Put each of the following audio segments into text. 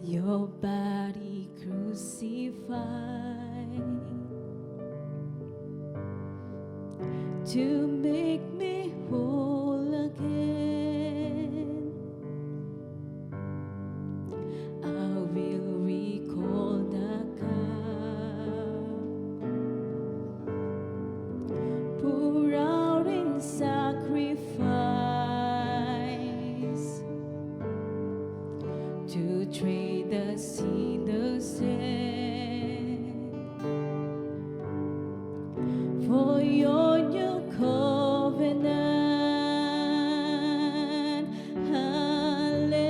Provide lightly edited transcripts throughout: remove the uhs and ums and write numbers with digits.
Your body crucified to make me whole again. I will recall the cup poured out in sacrifice to trade the sin of sin for your new covenant. Hallelujah.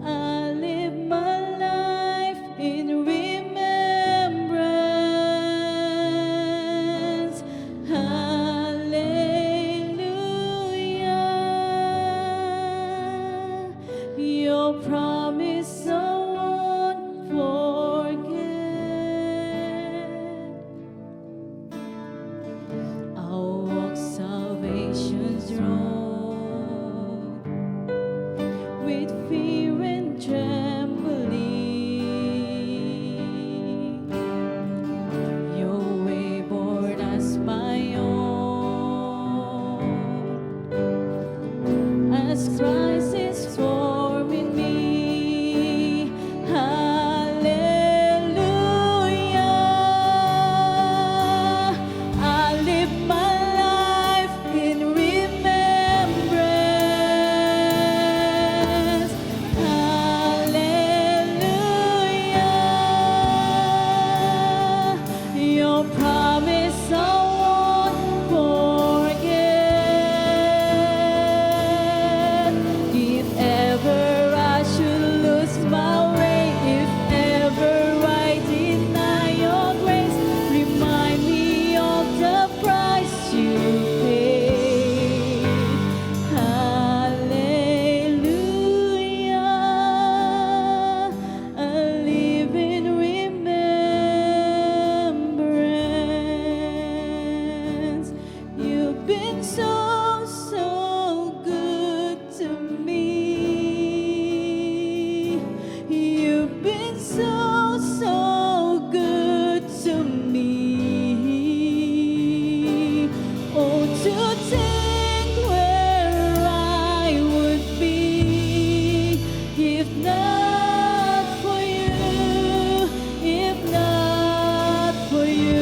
I live my life in remembrance. Hallelujah. Your promise I won't forget. I'll walk salvation's road with fear and trembling. Your way born as my own, as Christ is forming me. Hallelujah. I live my life in remembrance. Hallelujah. Your promise I won't forget. If ever I should lose my way, if ever I deny your grace, remind me of the price you paid. Hallelujah. I live in remembrance. You've been so, so good to me. You've been so, so good to me. Oh, to think where I would be if not for you, if not for you.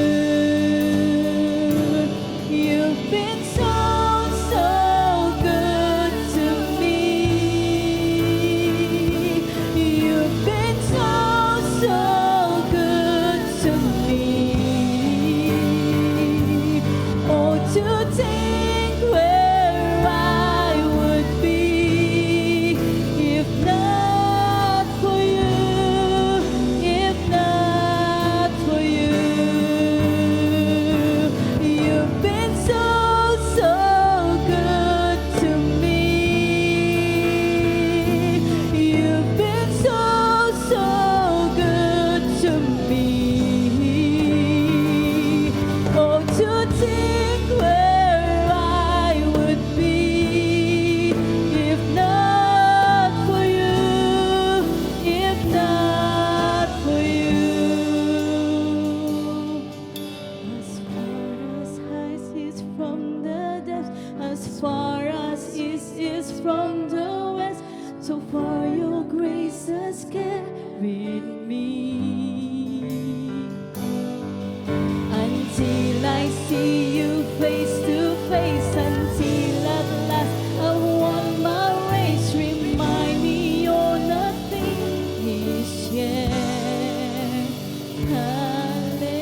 You've been so, so good to me. You've been so, so good to me. Oh, to think where I would be if not for you, if not for you. You've been so, so good to me. You've been so, so good to me. Oh, to think where I would be if not for you, if not for you. As far as height is from the depths, as far as east is from the west, so far your grace has carried me. Until I see you face to face, until at last I won my race, remind me you're nothing is yet. Hallelujah.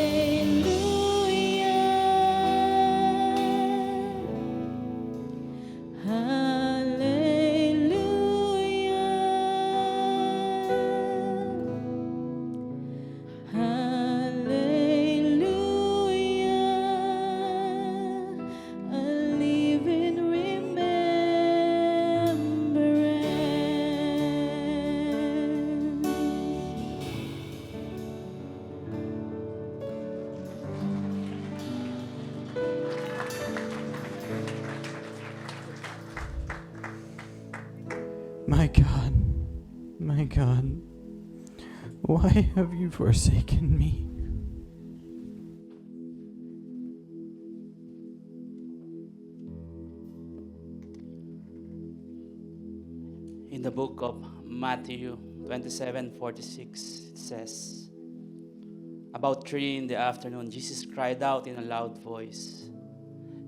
my God, why have you forsaken me? In the book of Matthew 27:46, it says, about 3 in the afternoon, Jesus cried out in a loud voice,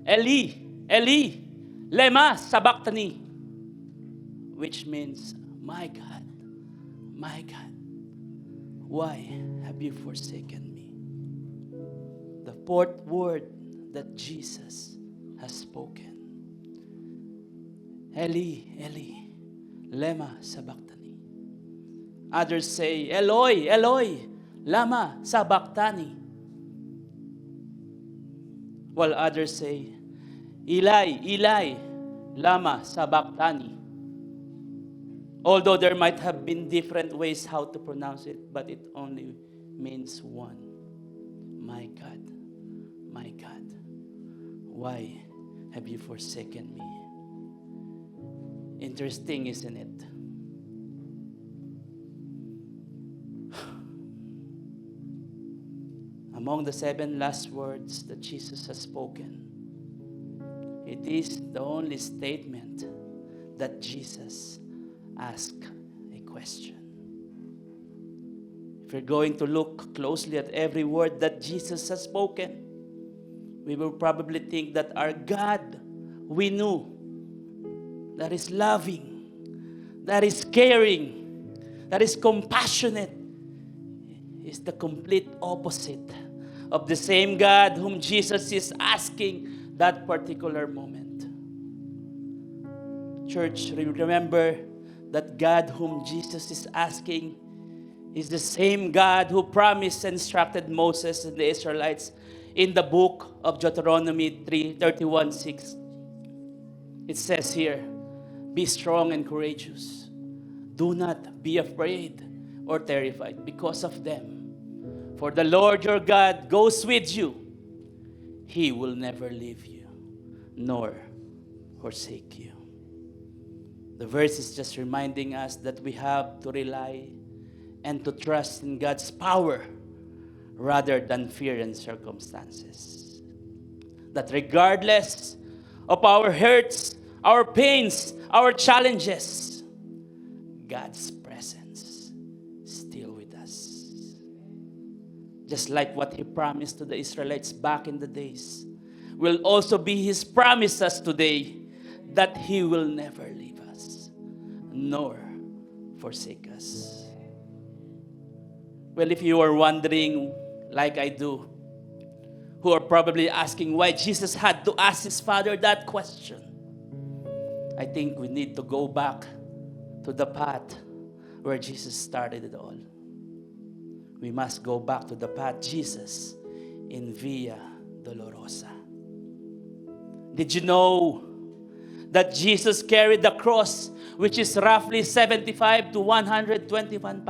Eli, Eli, lema sabachthani, which means, my God, why have you forsaken me? The fourth word that Jesus has spoken. Eli, Eli, lema sabachthani. Others say, Eloi, Eloi, lama sabachthani. While others say, Eli, Eli, lama sabachthani. Although there might have been different ways how to pronounce it, but it only means one. My God, why have you forsaken me? Interesting, isn't it? Among the 7 last words that Jesus has spoken, it is the only statement that Jesus asked a question. If we're going to look closely at every word that Jesus has spoken, we will probably think that our God, we knew, that is loving, that is caring, that is compassionate, is the complete opposite of the same God whom Jesus is asking that particular moment. Church, remember that God whom Jesus is asking is the same God who promised and instructed Moses and the Israelites in the book of Deuteronomy 31:6. It says here, be strong and courageous. Do not be afraid or terrified because of them. For the Lord your God goes with you. He will never leave you, nor forsake you. The verse is just reminding us that we have to rely and to trust in God's power rather than fear and circumstances. That regardless of our hurts, our pains, our challenges, God's presence is still with us. Just like what He promised to the Israelites back in the days, will also be His promises today, that He will never leave us, nor forsake us. Well, if you are wondering, like I do, who are probably asking why Jesus had to ask His Father that question, I think we need to go back to the path where Jesus started it all. We must go back to the path Jesus in Via Dolorosa. Did you know that Jesus carried the cross, which is roughly 75 to 125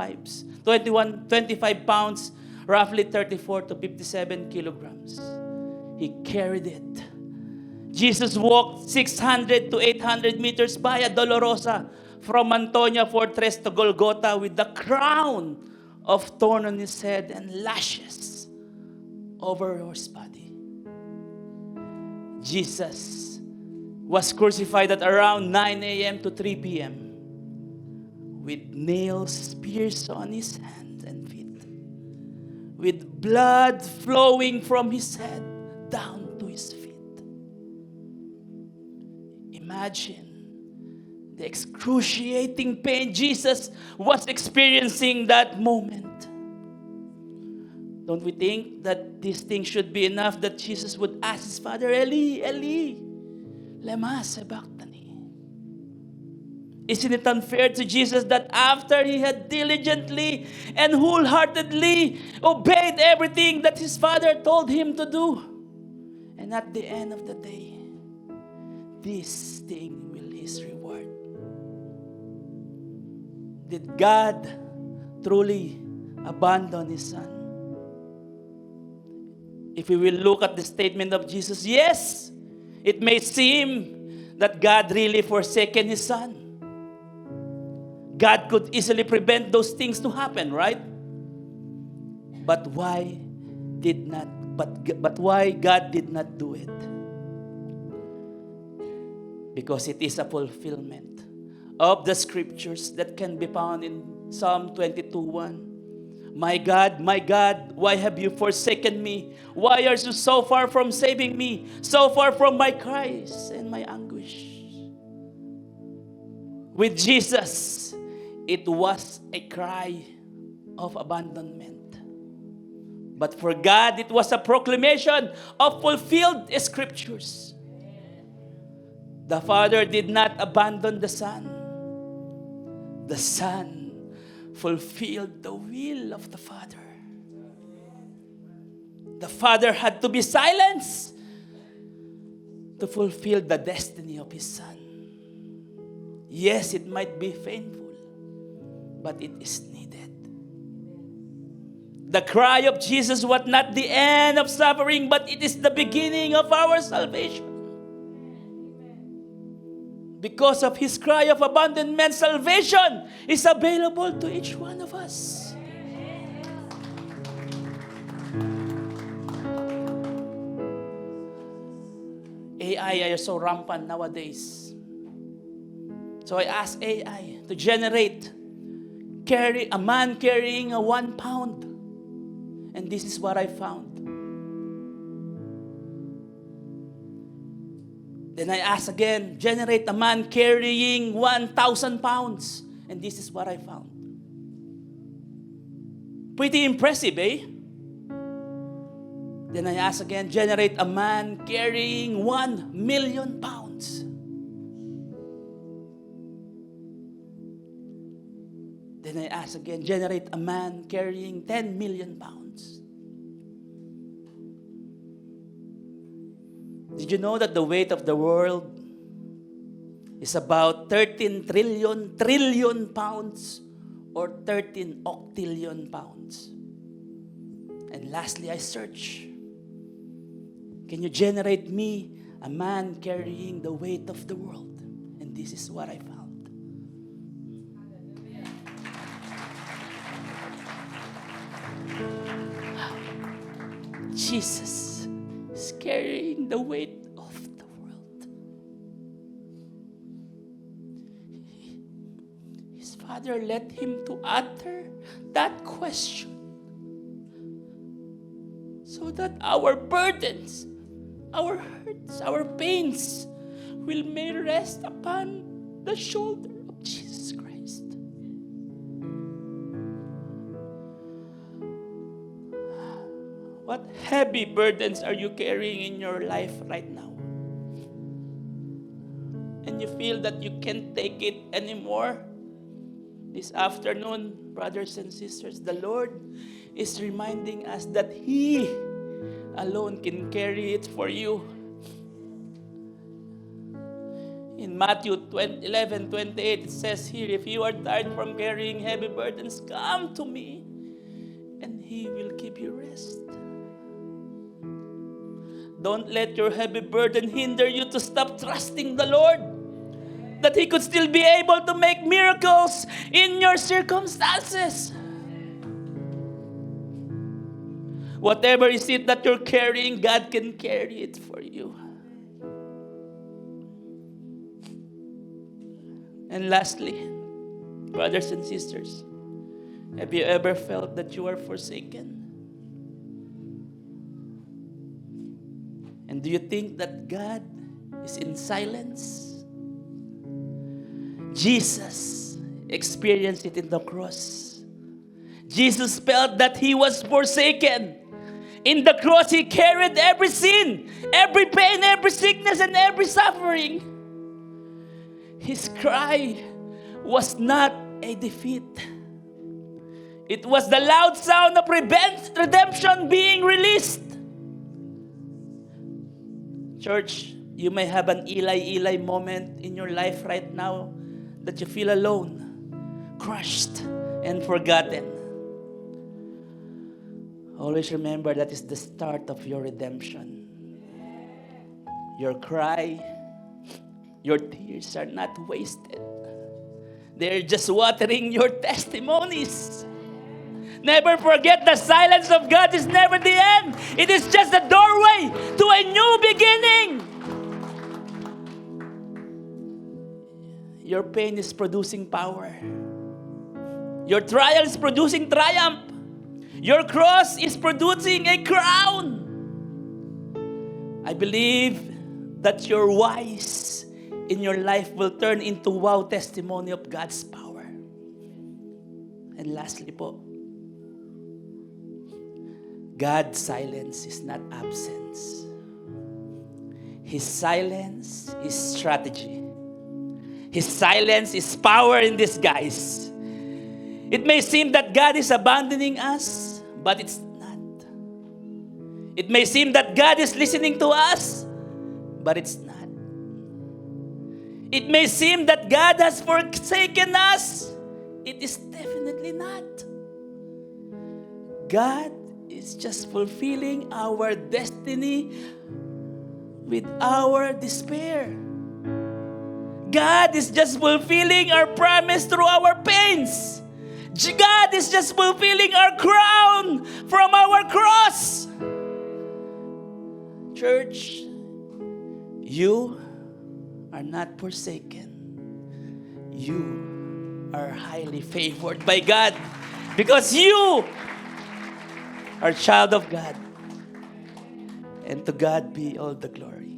pounds, roughly 34 to 57 kilograms. He carried it. Jesus walked 600 to 800 meters via Dolorosa from Antonia Fortress to Golgotha with the crown of thorn on His head and lashes over His body. Jesus was crucified at around 9 a.m. to 3 p.m. with nails pierced on His hands and feet, with blood flowing from His head down to His feet. Imagine the excruciating pain Jesus was experiencing that moment. Don't we think that this thing should be enough that Jesus would ask His Father, Eli, Eli, lema sabachthani? Isn't it unfair to Jesus that after He had diligently and wholeheartedly obeyed everything that His Father told Him to do, and at the end of the day, this thing will His reward? Did God truly abandon His Son? If we will look at the statement of Jesus, yes, it may seem that God really forsaken His Son. God could easily prevent those things to happen, right? But why did not? But why God did not do it? Because it is a fulfillment of the scriptures that can be found in Psalm 22:1. My God, why have you forsaken me? Why are you so far from saving me? So far from my cries and my anguish. With Jesus, it was a cry of abandonment. But for God, it was a proclamation of fulfilled scriptures. The Father did not abandon the Son. The Son fulfilled the will of the Father. The Father had to be silenced to fulfill the destiny of His Son. Yes, it might be painful, but it is needed. The cry of Jesus was not the end of suffering, but it is the beginning of our salvation. Because of His cry of abandonment, salvation is available to each one of us. AI are so rampant nowadays. So I asked AI to generate a man carrying a 1 pound. And this is what I found. Then I asked again, generate a man carrying 1,000 pounds. And this is what I found. Pretty impressive, eh? Then I asked again, generate a man carrying 1 million pounds. Then I asked again, generate a man carrying 10 million pounds. Did you know that the weight of the world is about 13 trillion pounds or 13 octillion pounds? And lastly, I searched. Can you generate me a man carrying the weight of the world? And this is what I found. Jesus is carrying the weight of the world. His Father led him to utter that question so that our burdens, our hurts, our pains will may rest upon the shoulder of Jesus Christ. What heavy burdens are you carrying in your life right now? And you feel that you can't take it anymore? This afternoon, brothers and sisters, the Lord is reminding us that He alone can carry it for you. In Matthew 11:28, it says here, if you are tired from carrying heavy burdens, come to me, and He will give you rest. Don't let your heavy burden hinder you to stop trusting the Lord, that He could still be able to make miracles in your circumstances. Whatever is it that you're carrying, God can carry it for you. And lastly, brothers and sisters, have you ever felt that you are forsaken? And do you think that God is in silence? Jesus experienced it in the cross. Jesus felt that He was forsaken. In the cross, He carried every sin, every pain, every sickness, and every suffering. His cry was not a defeat. It was the loud sound of redemption being released. Church, you may have an Eli moment in your life right now that you feel alone, crushed, and forgotten. Always remember that is the start of your redemption. Your cry, your tears are not wasted. They're just watering your testimonies. Never forget the silence of God is never the end. It is just the doorway to a new beginning. Your pain is producing power. Your trial is producing triumph. Your cross is producing a crown. I believe that your whys in your life will turn into wow testimony of God's power. And lastly po, God's silence is not absence. His silence is strategy. His silence is power in disguise. It may seem that God is abandoning us, but it's not. It may seem that God is listening to us, but it's not. It may seem that God has forsaken us. It is definitely not. God is just fulfilling our destiny with our despair. God is just fulfilling our promise through our pains. God is just fulfilling our crown from our cross. Church, you are not forsaken. You are highly favored by God because you are a child of God. And to God be all the glory.